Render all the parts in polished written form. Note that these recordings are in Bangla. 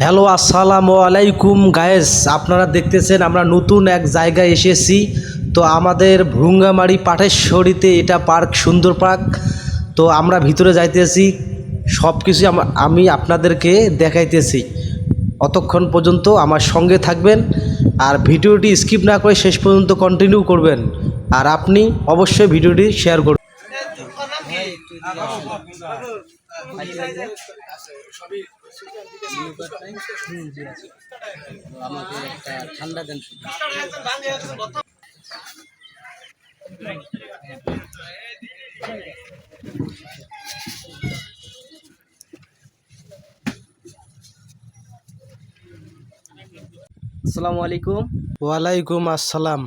হ্যালো, আসসালামু আলাইকুম গায়েস। আপনারা দেখতেছেন আমরা নতুন এক জায়গায় এসেছি। তো আমাদের ভুঙ্গামারি পাটেশ্বরীতে এটা পার্ক, সুন্দর পার্ক। তো আমরা ভিতরে যাইতেছি, সব কিছু আমি আপনাদেরকে দেখাইতেছি। অতক্ষণ পর্যন্ত আমার সঙ্গে থাকবেন আর ভিডিওটি স্কিপ না করে শেষ পর্যন্ত কন্টিনিউ করবেন। আর আপনি অবশ্যই ভিডিওটি শেয়ার করবেন। আমাকে একটা ঠান্ডা দেন শুধু। আসসালামু আলাইকুম। ওয়ালাইকুম আসসালাম।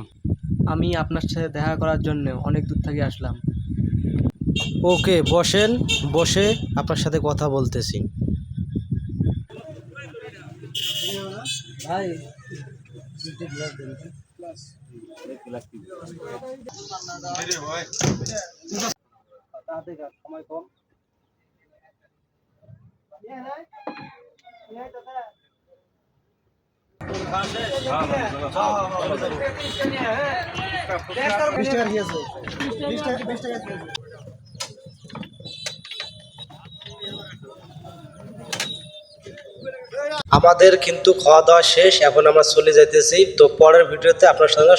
আমি আপনার সাথে দেখা করার জন্য অনেক দূর থেকে আসলাম। ওকে, বসেন, বসে আপনার সাথে কথা বলতেছি। ভাই সময় কম। আমাদের কিন্তু খাওয়া দাওয়া শেষ, এখন আমরা চলে যাইতেছি। তো পরের ভিডিওতে আপনার সঙ্গে